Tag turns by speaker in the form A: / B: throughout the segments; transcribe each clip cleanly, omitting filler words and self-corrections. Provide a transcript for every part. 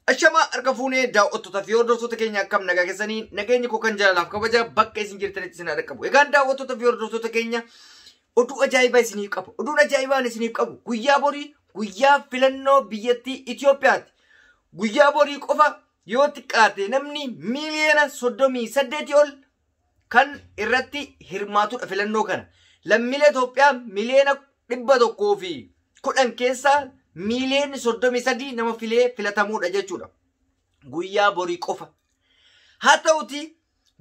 A: Ashama harka fuunee daawwattoota fi hordoftoota keenya akkam nagaa keessanii nageenya koo kan jaalalaaf kabaja bakka isin jirtanitti isin dhaqqabu. Egaan daawwattoota fi hordoftoota keenya oduu ajaa'ibaa isiniif qabu. Oduun ajaa'ibaan isiniif qabu guyyaa borii guyyaa filannoo biyyattii Itoophiyaati. Guyyaa borii qofa yoo xiqqaate namni miiliyoona 38 ol kan irratti hirmaatudha filannoo kana. Lammiilee Itoophiyaa miiliyoona 110 keessaa miiliyoonni 33 nama filatamuudha jechuudha. Guyyaa borii qofa. Haa ta'uti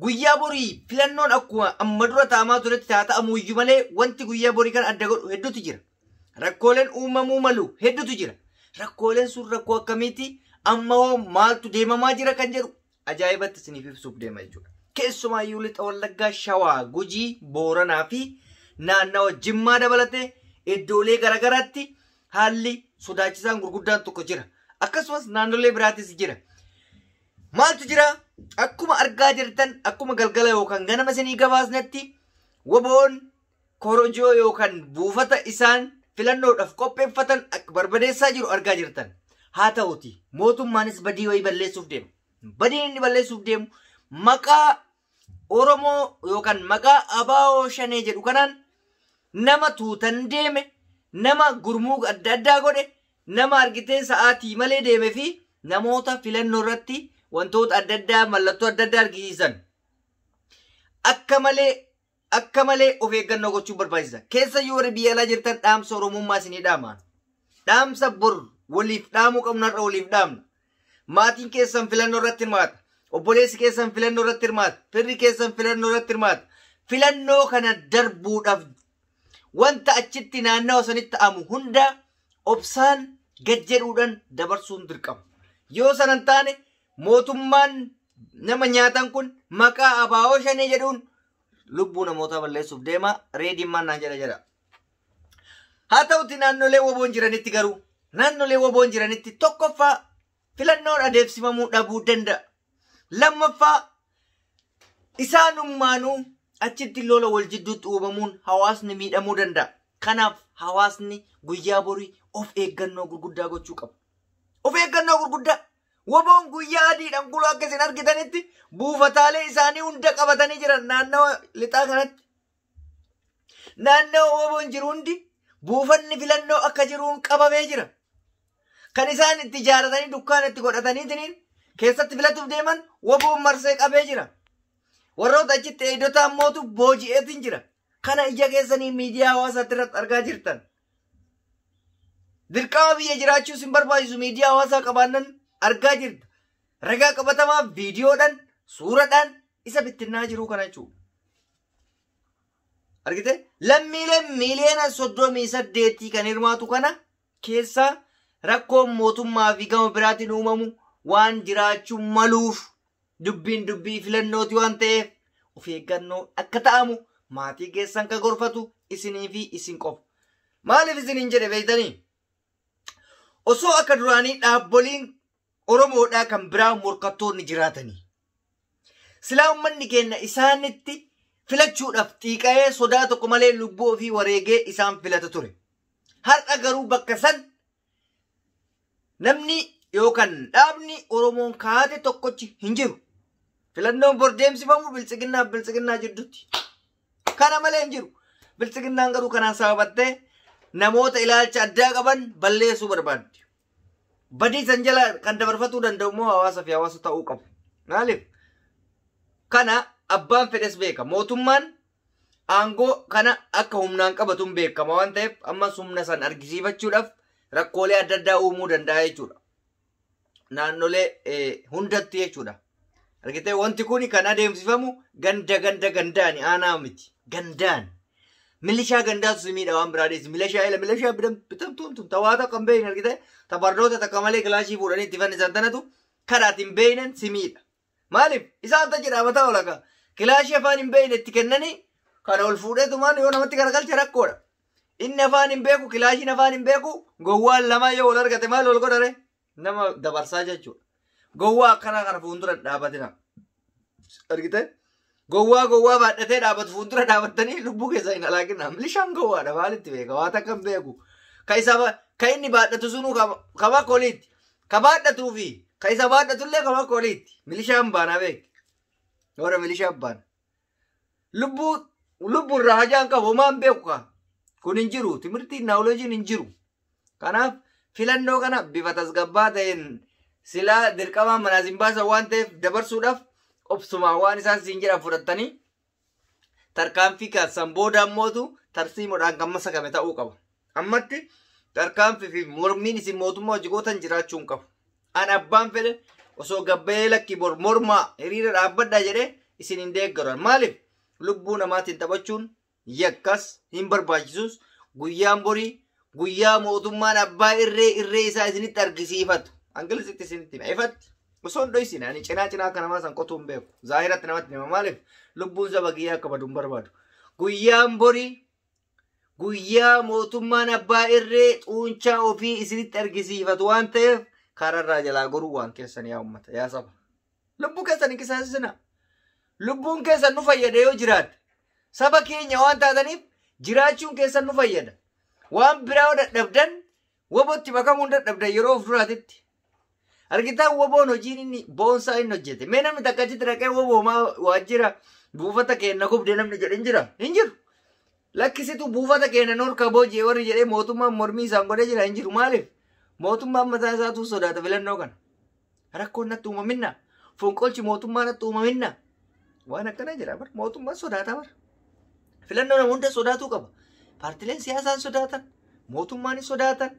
A: guyyaa borii filannoon akkuma amma dura taa'amaa turetti haa ta'amu iyyuu malee wanti guyyaa borii kan adda godhu hedduutu jira. Rakkooleen uumamuu malu hedduutu jira. Rakkooleen sun rakkoo akkamiiti? Amma hoo maaltu deemamaa jira kan jedhu ajaa'ibatti isiniif ibsuuf deema jechuudha. Keessumaayyuu lixa Wallaggaa, Shawaa, Gujii, Booranaa fi naannawa Jimmaa dabalatee iddoolee garagaraatti haalli sodaachisaan gurguddaan tokko jira. Akkasumas naannolee biraatis jira. Maaltu jira? Akkuma argaa jirtan akkuma galgala yookaan ganama isinii gabaasnetti WBO'n korojoo yookaan buufata isaan filannoodhaaf qopheeffatan barbadeessaa jiru argaa jirtan. Haa ta'uti mootummaanis badii wayii balleessuuf deema. Badiin inni balleessuuf deemu maqaa Oromoo yookaan maqaa ABO Shanee jedhu kanaan nama tuutan deeme, nama gurmuu adda addaa godhe, nama argiteen sa'aatii malee deeme fi namoota filannoo irratti wantoota adda addaa mallattoo adda addaa argisiisan akka malee of eeggannoo gochuun barbaachisa. Keessayyuu warri biyya alaa jirtan dhaamsa Oromummaa isinii dhaamaan. Dhaamsa bor waliif dhaamuu qabnu har'a waliif dhaamna. Maatiin keessan filannoo irratti hirmaata. Obboleessi keessan filannoo irratti hirmaata. Firri keessan filannoo irratti hirmaata. Filannoo kana darbuudhaaf wanta achitti naannawa sanitti ta'amu hunda obsaan gad jedhuudhaan dabarsuun dirqama. Yoo sanan taane mootummaan nama nyaatan kun maqaa ABO Shanee jedhuun lubbuu namoota balleessuuf deema. Reediin maannaan jedha. Haa ta'uti naannolee WBO'n jiranitti garuu naannolee WBO'n jiranitti tokkoffaa filannoon adeemsifamuu dhabuu danda'a. Lammaffaa isaanummaanuu achitti lola wal jidduutti uumamuun hawaasni miidhamuu danda'a. Kanaaf hawaasni guyyaa borii of eeggannoo gurguddaa gochuu qaba. Of eeggannoo gurguddaa. WBO'n guyyaa adiidhaan guluu akka isin argitanitti buufataalee isaanii hunda qabatanii jiran naannawa lixaa kanatti. Naannawa WBO'n jiru hundi buufanni filannoo akka jiruun qabamee jira. Kan isaan itti ijaaratanii dukkaana itti godhatanii keessatti filatuuf deeman WBO'n marsee qabee jira. Warroota achitti eegdota ammootu booji'eetiin jira. Kana ija keessanii miidiyaa hawaasaatti irratti argaa jirtan. Dirqama biyya jiraachuu sin barbaachisu miidiyaa hawaasaa qabaannan argaa jirta. Ragaa qabatamaa viidiyoodhaan, suuraadhaan isa bittinnaa jiru kana jechuudha. Argite? Lammiileen miiliyoona 38 kan hirmaatu kana keessaa rakkoon mootummaa fi gama biraatiin uumamu waan jiraachuu maluuf dubbii filannooti waan ta'eef of eeggannoo akka ta'amu maatii keessan ka gorfatu isinii fi isin qofa. Maaliif isiniin jedhe beektanii? Osoo akka duraanii dhaabboliin Oromoodhaa kan biraa morkattoonni jiraatanii. Silaa uummanni keenya isaanitti filachuudhaaf xiiqa'ee sodaa tokko malee lubbuu ofii wareegee isaan filata ture. Har'a garuu bakka san namni yookaan dhaabni Oromoon kaate tokkochi hin jiru. Filannoon bor deemsifamu biltsiginnaa jidduutti. Kana malee hin jiru. Biltsiginnaan garuu kanaan sababattee namoota ilaalcha addaa qaban balleessuu barbaaddi. Badii san jala kan dabarfatuu danda'u immoo hawaasaa fi hawaasa ta'uu qabu. Maaliif? Kana abbaan fedhes beeka. Mootummaan aangoo kana akka humnaan qabatuun beekama waan ta'eef ammas humna san argisiifachuudhaaf rakkoolee adda addaa uumuu danda'a jechuudha. Naannolee hundatti jechuudha. Argitee wanti kun kan adeemsifamu gandaani aanaa miti. Gandaan. Milishaa gandaatu si miidha waan biraanis. Milishaa bitamtuun tun tawaata kan beeyin argitee tabarnoota takka malee kilaashii fuudhanii itti fannisan tanatu karaatiin beeynan si miidha. Maaliif? Isaan tachi dhaabataa olakaa. Kilaashii afaan hin beeyne itti kennanii kana ol fuudheetumaan yoo namatti garagalche rakkoodha. Inni afaan hin beeku, kilaashiin afaan hin beeku, gowwaan lama yoo ol argate maal ol godhare? Nama dabarsaa jechuudha. Gowwaa akkana kana fuuldura dhaabatina. Argitee? Gowwaa baadhatee dhaabatu fuuldura dhaabattanii lubbuu keessa hin alaakinna. Milishaan gowwaadha maalitti beeka? Waa takka hin beeku. Ka inni baadhatu sunuu kaba koliitti. Ka baadhatuu fi Kaisa baadha tullee kama kooliitti. Milishaan baanaa beek. Warra milishaan baana. Lubbuu irraa hajaan qabu homaan beeku kaa. Kun hin jiru. Timirtiin naawoloojiin hin jiru. Kanaaf filannoo kana bifa tasgabbaa ta'een silaa dirqamaan manaa siin baasan waan ta'eef dabarsuudhaaf obsumaa waan isaan siin jedhan fudhattanii tarkaanfii kaassan booda ammootu tarsiimoodhaan kan masakame ta'uu qaba. Ammatti tarkaanfii fi mormiin isin mootummaa hojigootan jiraachuun qabu. An abbaan fedhe osoo gabbee lakki mormaa hiriira dhaabbadhaa jedhee isin hin deeggaran. Maaliif lubbuu namaatiin taphachuun yakkas hin barbaachisus guyyaan borii guyyaa mootummaan abbaa irree isaa isinitti argisiifatu. Angilisitti isinitti ifatti. Osoo hin dho'isin ani cinaa akka namaa san qotuu hin beeku. Zaahiratti namatti hima maaliif lubbuun saba kiyyaa akka badu hin barbaadu. Guyyaan borii guyyaa mootummaan abbaa irree xuunchaa ofii isinitti argisiifatu waan ta'eef kararraa jalaa goruu waan keessan yaa ummata yaa saba. Lubbuu keessan hin qisaasisina. Lubbuun keessan nu fayyada yoo jiraate. Saba keenya waan taataniif jiraachuun keessan nu fayyada. Waan biraa dadhabdan wobotti makamuun dadhabdan yeroo of duraatitti. Argitaan woboon hojiin inni boonsaa inni hojjete. Mee namni takka achitti dhaqee woboomaa waajjira buufata keenya gubdee namni jedhe hin jira. Hin jiru. Lakkisitu buufata keenya norka boojii warri jedhee mootummaan mormii isaan godhee jira hin jiru. Maaliif? Mootummaan mataa isaatu sodaata filannoo kana. Rakkoon natti uumaminna. Fonqolchi mootummaa natti uumaminna. Waan akkana jira bar mootummaan sodaata bar. Filannoo nama hunda sodaatuu qaba. Paartileen siyaasaan sodaatan. Mootummaanis sodaatan.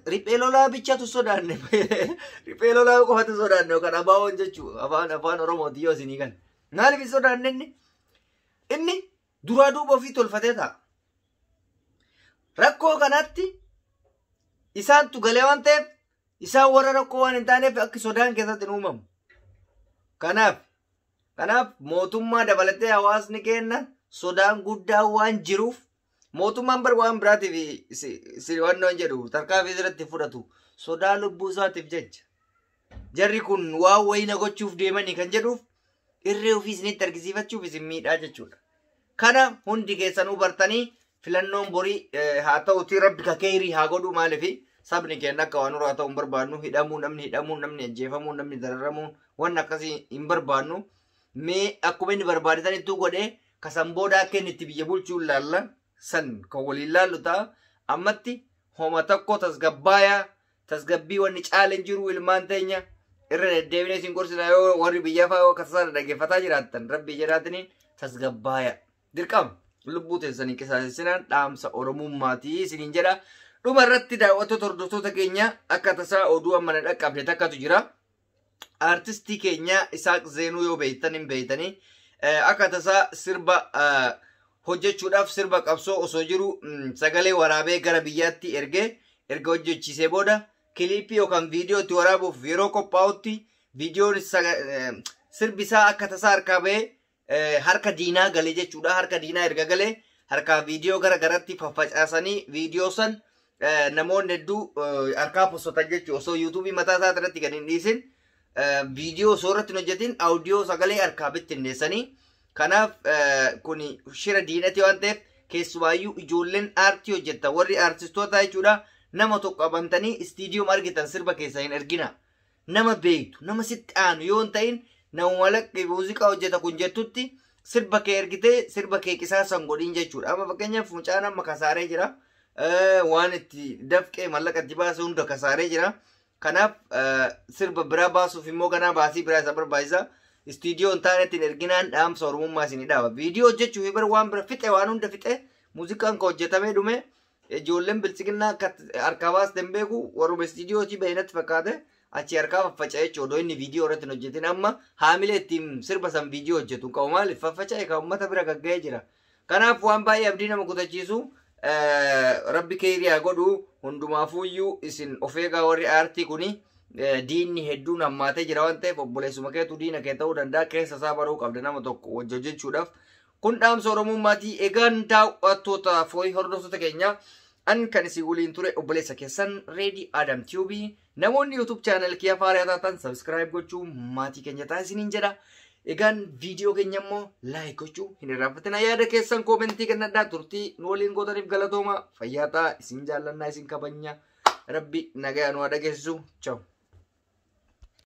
A: Riphee lolaa bichaatu sodaanne. Riphee lolaa qofatu sodaanne yookaan abaawoon jechuudha. Afaan Oromooti yoo isinii kan. Maaliif hin sodaanne inni? Inni duraa duuba ofii tolfatee ta'a. Rakkoo kanatti isaantu galee waan ta'eef isaan warra rakkoo waan hin taaneef akka sodaan keessatti hin uumamu. Kanaaf mootummaa dabalatee hawaasni kenna sodaan guddaa waan jiruuf mootummaan bar waan biraatiif sirwannoon jedhu tarkaanfii irratti fudhatu sodaa lubbuu isaatiif jecha. Jarri kun waan wayina gochuuf deemanii kan jedhuuf irree ofii isinitti argisiifachuuf isin miidhaa jechuudha. Kana hundi keessanuu bartanii filannoon borii haa ta'uti rabbi kakeerii haa godhu maaliif sabni keenya akka waan uraa ta'uu hin barbaannu hidhamuu namni ajjeefamuu namni dararamuu waan akkasii hin barbaannu. Mee akkuma inni barbaadetanitti godhee kasan booda akka inni itti biyya bulchuu laalla san kan waliin laallu ta'a. Ammatti homa tokko tasgabbii wanni caaleen jiru ilmaan teenya irra deddeebinee isin gorsina yoo warri biyyaa fa'aa akkasaan dhaggeeffataa jiraattan rabbii jedhaatiniin tasgabbaaya. Dirqama lubbuu teessanii qisaasessinaan dhaamsa Oromummaatii isiniin jedha. Dhuma irratti daawwattoota hordoftoota keenya akka tasaa oduu amma na dhaqqabde takkatu jira. Artistii keenya Isaaq Zeenuu yoo beektan hin beektanii akka tasaa sirba hojjechuudhaaf sirba qabsoo osoo jiru sagalee waraabee gara biyyaatti erga hojjechiisee booda kiliipii yookaan viidiyoo itti waraabuuf yeroo qophaa'utti viidiyoon sirbi isaa akka tasaa harkaa ba'ee harka diinaa galee jechuudha. Harka diinaa erga galee harkaa viidiyoo gara garatti faffacaasanii viidiyoo san namoonni hedduu harkaa postotan jechuudha. Osoo yuutuubii mataa isaa irratti kan hin dhiisin viidiyoo osoo irratti hin hojjetin audiyoo sagalee harkaa bittinneessanii. Kanaaf kun shira diinati waan ta'eef keessumaayyuu ijoolleen aartii hojjettan warri aartistoota jechuudha. Nama tokko abantanii istiidiyoom argitan sirba keessa hin ergina. Nama beektu nama sitti aanu yoo hin ta'in nama walakki muuziqaa hojjeta kun jettutti sirba kee ergitee sirba kee qisaasan godhin jechuudha. Amma fakkeenyaaf mucaan amma kasaaree jira. Waan itti dafqee mallaqa itti baase hunda kasaaree jira. Kanaaf sirba biraa baasuuf immoo ganaa baasii biraa isa barbaachisa. Istiidiyoo hin taanetti hin erginaan dhaamsa Oromummaa isin dhaaba. Viidiyoo hojjechuuf bara waan bira fixe waan hunda fixe muuziqaan kan hojjetamee dhume ijoolleen bilchiginaa akka harkaa baasite hin beeku warruma istiidiyoo hojii baay'inatti fakkaate achi harkaa faffaca'e jechuudha. Inni viidiyoo irratti hin hojjetin amma haamilee ittiin sirba san viidiyoo hojjetu qabu maaliif faffaca'e kan uummata bira gagga'ee jira. Kanaaf waan baay'ee abdii nama kutachiisu rabbi keeriyaa godhu hundumaafuuyyuu isin of eegaa warri aartii kuni diinni hedduun hammaatee jira waan ta'eef obboleessuma keetu diina kee ta'uu danda'a keessa isaa baruu qabda nama tokko hojjechuudhaaf. Kun dhaamsa Oromummaatii egaan daawwattoota fooyi hordoftoota keenya an kan isin waliin ture obboleessa keessan Ready Adam TV. Namoonni YouTube channel kiyya faaraa taatan subscribe gochuu maatii keenya taasisaniin jedha. Egaan viidiyoo keenya immoo like gochuu hin irraanfatina. Yaada keessan koomentii kennadhaa turtii nu waliin gootaniif galatooma. Fayyaa ta'aa isin jaallannaa isin kabajna. Rabbi nagaa nu haa dhageessisu. Ciao.